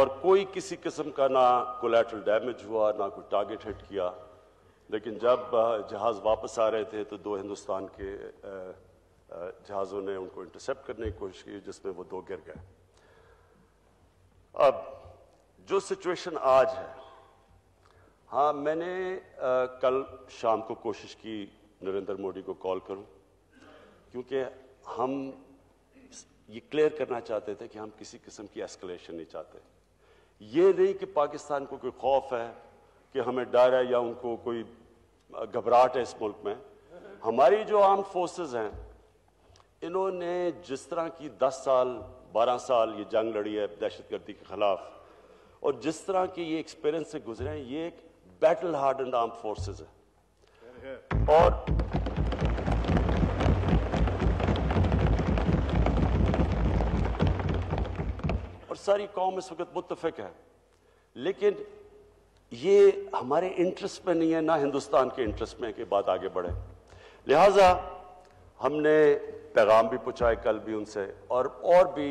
اور کوئی کسی قسم کا نہ کولیٹرل ڈیمیج ہوا، نہ کوئی ٹارگٹ ہٹ کیا. لیکن جب جہاز واپس آ رہے تھے تو 2 ہندوستان کے جہازوں نے ان کو انٹرسیپٹ کرنے کی کوشش کی، جس میں وہ 2 گر گئے. اب جو سچویشن آج ہے، ہاں میں نے کل شام کو کوشش کی نریندر مودی کو کال کروں، کیونکہ ہم یہ کلیئر کرنا چاہتے تھے کہ ہم کسی قسم کی ایسکلیشن نہیں چاہتے. یہ نہیں کہ پاکستان کو کوئی خوف ہے، کہ ہمیں ڈر ہے یا ان کو کوئی گھبراہٹ ہے اس ملک میں. ہماری جو آرمڈ فورسز ہیں، انہوں نے جس طرح کی 10 سال 12 سال یہ جنگ لڑی ہے دہشت گردی کے خلاف، اور جس طرح کی یہ ایکسپیرنس سے گزرے ہیں، یہ ایک بیٹل ہارڈنڈ آرمڈ فورسز ہے. اور ساری قوم اس وقت متفق ہے. لیکن یہ ہمارے انٹرسٹ میں نہیں ہے، نہ ہندوستان کے انٹرسٹ میں کہ بات آگے بڑھے. لہٰذا ہم نے پیغام بھی پہنچائے کل بھی ان سے، اور بھی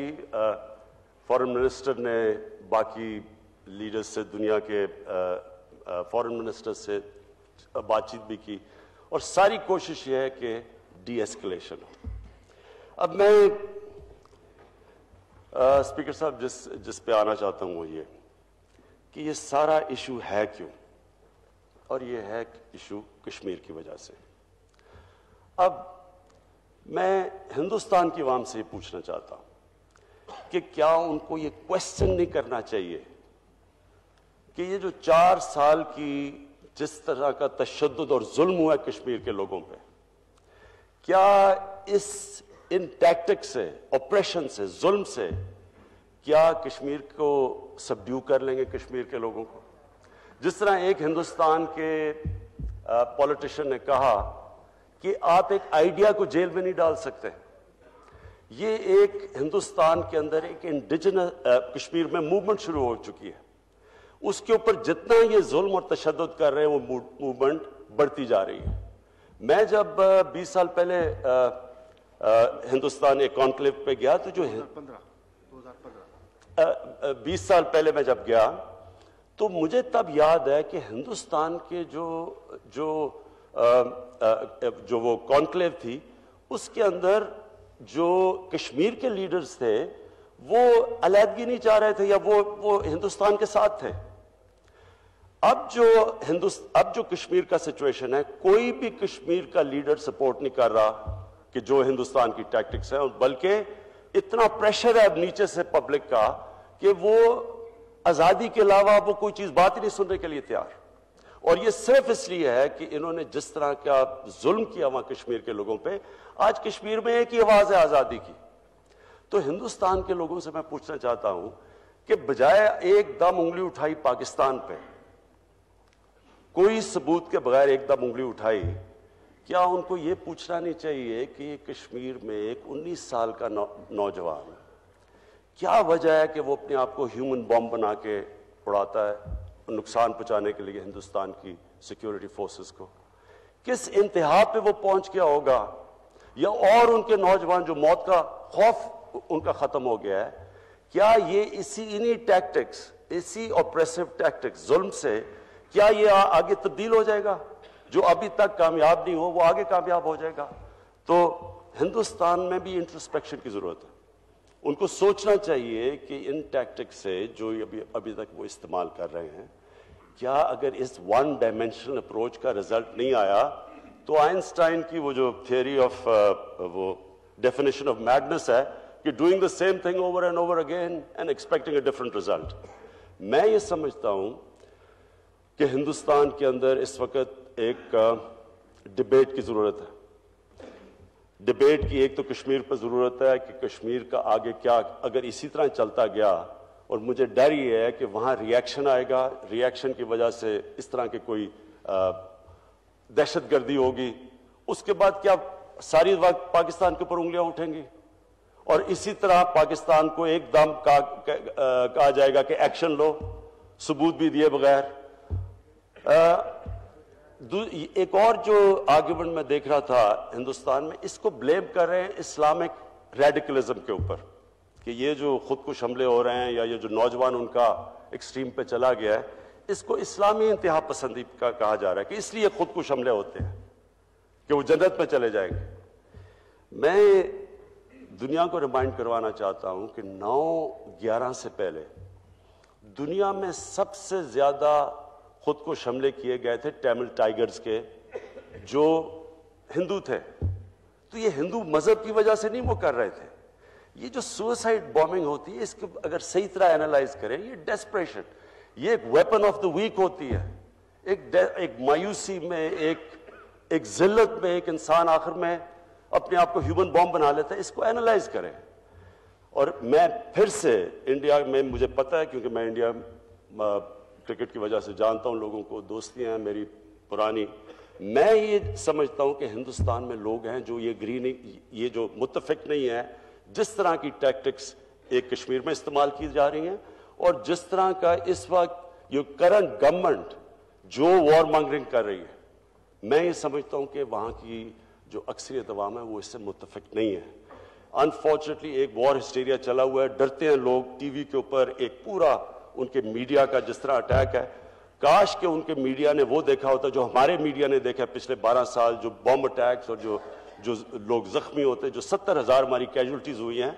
فارن منسٹر نے باقی لیڈرز سے، دنیا کے فارن منسٹر سے بات چیت بھی کی، اور ساری کوشش یہ ہے کہ ڈی ایسکلیشن ہو. اب میں اسپیکر صاحب جس پہ آنا چاہتا ہوں وہ یہ کہ یہ سارا ایشو ہے کیوں، اور یہ ہے ایشو کشمیر کی وجہ سے. اب میں ہندوستان کی عوام سے یہ پوچھنا چاہتا ہوں کہ کیا ان کو یہ کوشچن نہیں کرنا چاہیے کہ یہ جو 4 سال کی جس طرح کا تشدد اور ظلم ہوا ہے کشمیر کے لوگوں پہ، کیا ان ٹیکٹک سے، آپریشن سے، ظلم سے کیا کشمیر کو سبڈیو کر لیں گے کشمیر کے لوگوں کو؟ جس طرح ایک ہندوستان کے پولیٹیشین نے کہا کہ آپ ایک آئیڈیا کو جیل میں نہیں ڈال سکتے. یہ ایک ہندوستان کے اندر ایک انڈیجنس کشمیر میں موومنٹ شروع ہو چکی ہے. اس کے اوپر جتنا یہ ظلم اور تشدد کر رہے ہیں وہ موومنٹ بڑھتی جا رہی ہے. میں جب 20 سال پہلے ہندوستان ایک کانکلیو پہ گیا تو 20 سال پہلے میں جب گیا تو مجھے تب یاد ہے کہ ہندوستان کے جو وہ کانکلیو تھی اس کے اندر جو کشمیر کے لیڈرز تھے وہ علیحدگی نہیں چاہ رہے تھے یا وہ ہندوستان کے ساتھ تھے. اب جو کشمیر کا سچویشن ہے، کوئی بھی کشمیر کا لیڈر سپورٹ نہیں کر رہا کہ جو ہندوستان کی ٹیکٹکس ہیں، بلکہ اتنا پریشر ہے اب نیچے سے پبلک کا کہ وہ آزادی کے علاوہ وہ کوئی چیز بات ہی نہیں سننے کے لیے تیار. اور یہ صرف اس لیے ہے کہ انہوں نے جس طرح کا ظلم کیا وہاں کشمیر کے لوگوں پہ. آج کشمیر میں ایک ہی آواز ہے آزادی کی. تو ہندوستان کے لوگوں سے میں پوچھنا چاہتا ہوں کہ بجائے ایک دم انگلی اٹھائی پاکستان پہ، کوئی ثبوت کے بغیر ایک دم انگلی اٹھائی، کیا ان کو یہ پوچھنا نہیں چاہیے کہ یہ کشمیر میں ایک 19 سال کا نوجوان کیا وجہ ہے کہ وہ اپنے آپ کو ہیومن بومب بنا کے اڑاتا ہے نقصان پہنچانے کے لیے ہندوستان کی سیکیورٹی فورسز کو؟ کس انتہا پہ وہ پہنچ گیا ہوگا؟ یا اور ان کے نوجوان جو موت کا خوف ان کا ختم ہو گیا ہے، کیا یہ انہی ٹیکٹکس، اسی آپریسو ٹیکٹکس، ظلم سے کیا یہ آگے تبدیل ہو جائے گا؟ جو ابھی تک کامیاب نہیں ہو وہ آگے کامیاب ہو جائے گا. تو ہندوستان میں بھی انٹرسپیکشن کی ضرورت ہے. ان کو سوچنا چاہیے کہ ان ٹیکٹکس سے جو ابھی تک وہ استعمال کر رہے ہیں، کیا اگر اس ون ڈائمینشنل اپروچ کا رزلٹ نہیں آیا تو آئنسٹائن کی وہ جو تھیوری آف وہ ڈیفینیشن آف میڈنس ہے کہ doing the same thing over and over again and expecting a different result. میں یہ سمجھتا ہوں کہ ہندوستان کے اندر اس وقت ایک ڈبیٹ کی ضرورت ہے. ڈبیٹ کی ایک تو کشمیر پر ضرورت ہے کہ کشمیر کا آگے کیا اگر اسی طرح چلتا گیا، اور مجھے ڈر یہ ہے کہ وہاں ریئیکشن آئے گا، ریئیکشن کی وجہ سے اس طرح کے کوئی دہشت گردی ہوگی، اس کے بعد کیا ساری وقت پاکستان کے اوپر انگلیاں اٹھیں گی، اور اسی طرح پاکستان کو ایک دم کہا جائے گا کہ ایکشن لو ثبوت بھی دیے بغیر. ایک اور جو آرگیومنٹ میں دیکھ رہا تھا ہندوستان میں، اس کو بلیم کر رہے ہیں اسلامک ریڈیکلزم کے اوپر. کہ یہ جو خودکش حملے ہو رہے ہیں یا یہ جو نوجوان ان کا ایکسٹریم پہ چلا گیا ہے، اس کو اسلامی انتہا پسندی کا کہا جا رہا ہے کہ اس لیے خودکش حملے ہوتے ہیں کہ وہ جنت میں چلے جائیں گے۔ میں دنیا کو ریمائنڈ کروانا چاہتا ہوں کہ 9/11 سے پہلے دنیا میں سب سے زیادہ خودکش حملے کیے گئے تھے ٹیمل ٹائیگرز کے، جو ہندو تھے۔ تو یہ ہندو مذہب کی وجہ سے نہیں وہ کر رہے تھے۔ یہ جو سوسائڈ بومنگ ہوتی ہے، اس کو اگر صحیح طرح اینالائز کریں، یہ ڈیسپریشن، یہ ایک ویپن آف دا ویک ہوتی ہے۔ ایک مایوسی میں، ایک ذلت میں ایک انسان آخر میں اپنے آپ کو ہیومن بام بنا لیتا ہے۔ اس کو اینالائز کریں۔ اور میں پھر سے انڈیا میں، مجھے پتہ ہے کیونکہ میں انڈیا کرکٹ کی وجہ سے جانتا ہوں لوگوں کو، دوستیاں ہیں میری پرانی، میں یہ سمجھتا ہوں کہ ہندوستان میں لوگ ہیں جو یہ جو متفق نہیں ہے جس طرح کی ٹیکٹکس ایک کشمیر میں استعمال کی جا رہی ہیں، اور جس طرح کا اس وقت یہ کرنٹ گورنمنٹ جو وار مانگرنگ کر رہی ہے، میں یہ سمجھتا ہوں کہ وہاں کی جو اکثریت عوام ہے وہ اس سے متفق نہیں ہے۔ انفارچونیٹلی ایک وار ہسٹیریا چلا ہوا ہے، ڈرتے ہیں لوگ ٹی وی کے اوپر، ایک پورا ان کے میڈیا کا جس طرح اٹیک ہے۔ کاش کہ ان کے میڈیا نے وہ دیکھا ہوتا جو ہمارے میڈیا نے دیکھا پچھلے 12 سال، جو بم اٹیکس اور جو لوگ زخمی ہوتے، جو 70,000 ہماری کیجولٹیز ہوئی ہیں،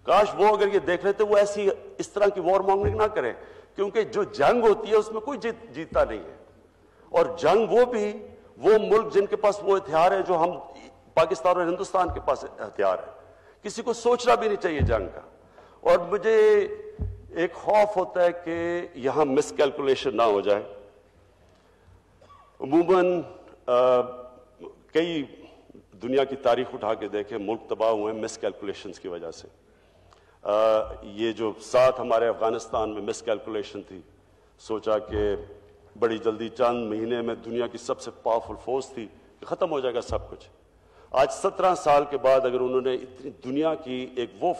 کاش وہ اگر یہ دیکھ لیتے وہ ایسی اس طرح کی وار مانگرنگ نہ کریں، کیونکہ جو جنگ ہوتی ہے اس میں کوئی جیتتا نہیں ہے۔ اور جنگ وہ ملک جن کے پاس وہ ہتھیار ہے جو ہم پاکستان اور ہندوستان کے پاس ہتھیار ہے، کسی کو سوچنا بھی نہیں چاہیے جنگ کا۔ اور مجھے ایک خوف ہوتا ہے کہ یہاں مس کیلکولیشن نہ ہو جائے۔ عموماً کئی دنیا کی تاریخ اٹھا کے دیکھیں، ملک تباہ ہوئے ہیں مس کیلکولیشنز کی وجہ سے۔ یہ جو ساتھ ہمارے افغانستان میں مس کیلکولیشن تھی، سوچا کہ بڑی جلدی چند مہینے میں دنیا کی سب سے پاورفل فورس تھی کہ ختم ہو جائے گا سب کچھ۔ آج 17 سال کے بعد اگر انہوں نے اتنی دنیا کی ایک وہ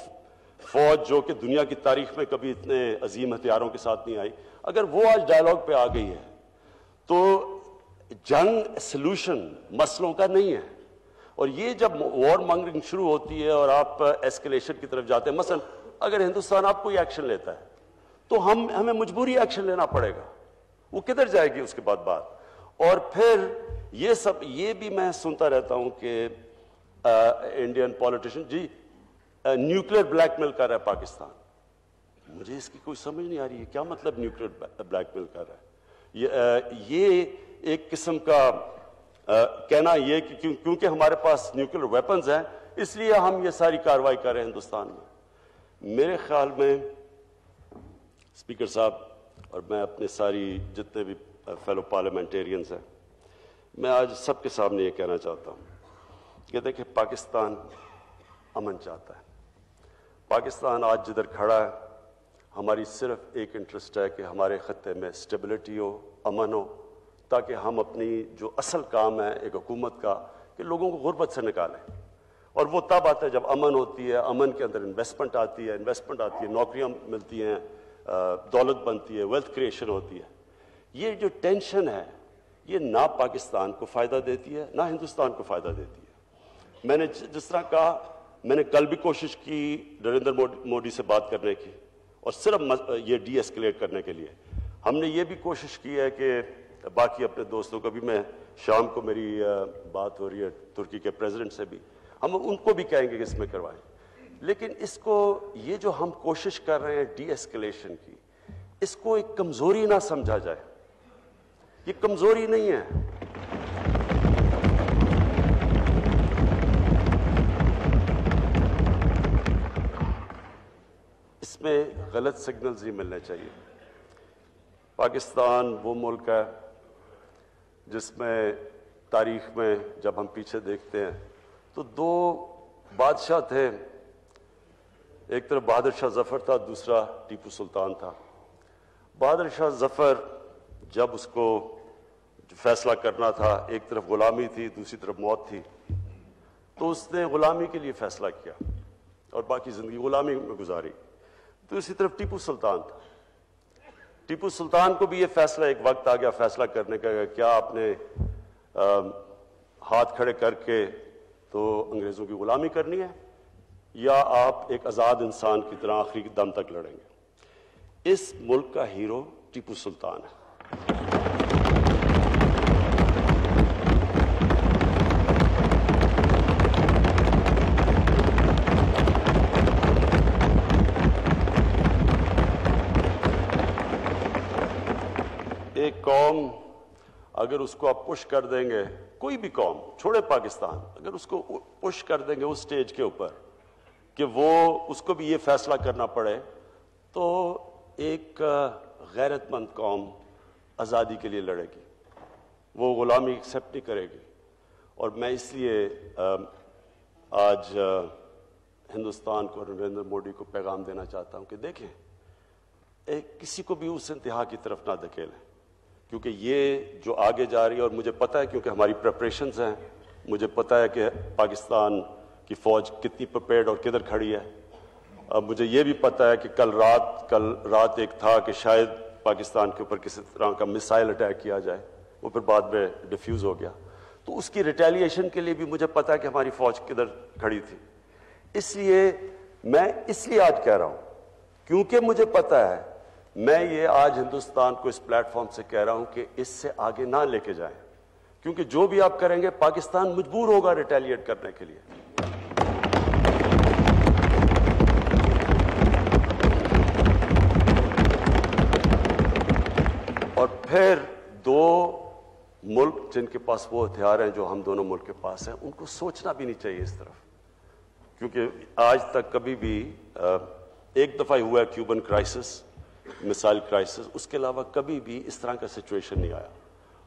فوج جو کہ دنیا کی تاریخ میں کبھی اتنے عظیم ہتھیاروں کے ساتھ نہیں آئی، اگر وہ آج ڈائیلاگ پہ آ گئی ہے تو جنگ سلوشن مسئلوں کا نہیں ہے۔ اور یہ جب وار مانگرنگ شروع ہوتی ہے اور آپ ایسکیلیشن کی طرف جاتے ہیں، مثلا اگر ہندوستان آپ کوئی ایکشن لیتا ہے تو ہمیں مجبوری ایکشن لینا پڑے گا، وہ کدھر جائے گی اس کے بعد بات۔ اور پھر یہ بھی میں سنتا رہتا ہوں کہ انڈین پولیٹیشین جی نیوکلیر بلیک میل کر رہا ہے پاکستان۔ مجھے اس کی کوئی سمجھ نہیں آ رہی ہے کیا مطلب نیوکلیر بلیک میل کر رہا ہے۔ یہ ایک قسم کا کہنا یہ کہ کیونکہ ہمارے پاس نیوکلیر ویپنز ہیں اس لیے ہم یہ ساری کارروائی کر رہے ہیں ہندوستان میں۔ میرے خیال میں اسپیکر صاحب اور میں اپنے ساری جتنے بھی فیلو پارلیمنٹیرینز ہیں، میں آج سب کے سامنے یہ کہنا چاہتا ہوں کہ دیکھیں پاکستان امن چاہتا ہے۔ پاکستان آج جدھر کھڑا ہے ہماری صرف ایک انٹرسٹ ہے کہ ہمارے خطے میں سٹیبلٹی ہو، امن ہو، تاکہ ہم اپنی جو اصل کام ہے ایک حکومت کا کہ لوگوں کو غربت سے نکالیں۔ اور وہ تب آتا ہے جب امن ہوتی ہے، امن کے اندر انویسٹمنٹ آتی ہے، نوکریاں ملتی ہیں، دولت بنتی ہے، ویلتھ کریشن ہوتی ہے۔ یہ جو ٹینشن ہے یہ نہ پاکستان کو فائدہ دیتی ہے نہ ہندوستان کو فائدہ دیتی ہے۔ میں نے جس طرح کہا، میں نے کل بھی کوشش کی نریندر مودی سے بات کرنے کی اور صرف یہ ڈی ایسکیلیٹ کرنے کے لیے۔ ہم نے یہ بھی کوشش کی ہے کہ باقی اپنے دوستوں کو بھی، میں شام کو میری بات ہو رہی ہے ترکی کے پریزیڈنٹ سے بھی، ہم ان کو بھی کہیں گے کہ اس میں کروائیں۔ لیکن اس کو یہ جو ہم کوشش کر رہے ہیں ڈی ایسکیلیشن کی، اس کو ایک کمزوری نہ سمجھا جائے، یہ کمزوری نہیں ہے۔ اس میں غلط سگنلز نہیں ملنے چاہیے۔ پاکستان وہ ملک ہے جس میں تاریخ میں جب ہم پیچھے دیکھتے ہیں تو 2 بادشاہ تھے، ایک طرف بہادر شاہ ظفر تھا، دوسرا ٹیپو سلطان تھا۔ بہادر شاہ ظفر جب اس کو فیصلہ کرنا تھا، ایک طرف غلامی تھی دوسری طرف موت تھی، تو اس نے غلامی کے لیے فیصلہ کیا اور باقی زندگی غلامی میں گزاری۔ دوسری طرف ٹیپو سلطان تھا، ٹیپو سلطان کو بھی یہ فیصلہ ایک وقت آ گیا فیصلہ کرنے کا کہ کیا آپ نے ہاتھ کھڑے کر کے تو انگریزوں کی غلامی کرنی ہے یا آپ ایک آزاد انسان کی طرح آخری دم تک لڑیں گے؟ اس ملک کا ہیرو ٹیپو سلطان ہے۔ ایک قوم اگر اس کو آپ پش کر دیں گے، کوئی بھی قوم چھوڑے پاکستان، اگر اس کو پش کر دیں گے اس سٹیج کے اوپر کہ وہ اس کو بھی یہ فیصلہ کرنا پڑے، تو ایک غیرت مند قوم آزادی کے لیے لڑے گی، وہ غلامی ایکسیپٹ نہیں کرے گی۔ اور میں اس لیے آج ہندوستان کو اور نریندر مودی کو پیغام دینا چاہتا ہوں کہ دیکھیں، کسی کو بھی اس انتہا کی طرف نہ دھکیلیں، کیونکہ یہ جو آگے جا رہی ہے، اور مجھے پتہ ہے کیونکہ ہماری پریپریشنز ہیں، مجھے پتہ ہے کہ پاکستان کی فوج کتنی پریپیئرڈ اور کدھر کھڑی ہے۔ اب مجھے یہ بھی پتہ ہے کہ کل رات ایک تھا کہ شاید پاکستان کے اوپر کسی طرح کا میسائل اٹیک کیا جائے، وہ پھر بعد میں ڈیفیوز ہو گیا، تو اس کی ریٹیلیشن کے لیے بھی مجھے پتہ ہے کہ ہماری فوج کدھر کھڑی تھی۔ اس لیے میں آج کہہ رہا ہوں، کیونکہ مجھے پتہ ہے، میں یہ آج ہندوستان کو اس پلیٹ فارم سے کہہ رہا ہوں کہ اس سے آگے نہ لے کے جائیں، کیونکہ جو بھی آپ کریں گے پاکستان مجبور ہوگا ریٹیلیٹ کرنے کے لیے۔ اور پھر دو ملک جن کے پاس وہ ہتھیار ہیں جو ہم دونوں ملک کے پاس ہیں، ان کو سوچنا بھی نہیں چاہیے اس طرف، کیونکہ آج تک کبھی بھی ایک دفعہ ہوا ہے کیوبن کرائسس، مثال کرائسس، اس کے علاوہ کبھی بھی اس طرح کا سچویشن نہیں آیا۔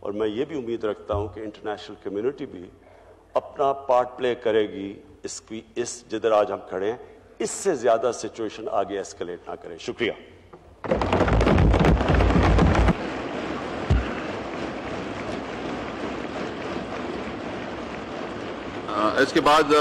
اور میں یہ بھی امید رکھتا ہوں کہ انٹرنیشنل کمیونٹی بھی اپنا پارٹ پلے کرے گی اس جدھر آج ہم کھڑے ہیں، اس سے زیادہ سچویشن آگے ایسکلیٹ نہ کرے۔ شکریہ۔ اس کے بعد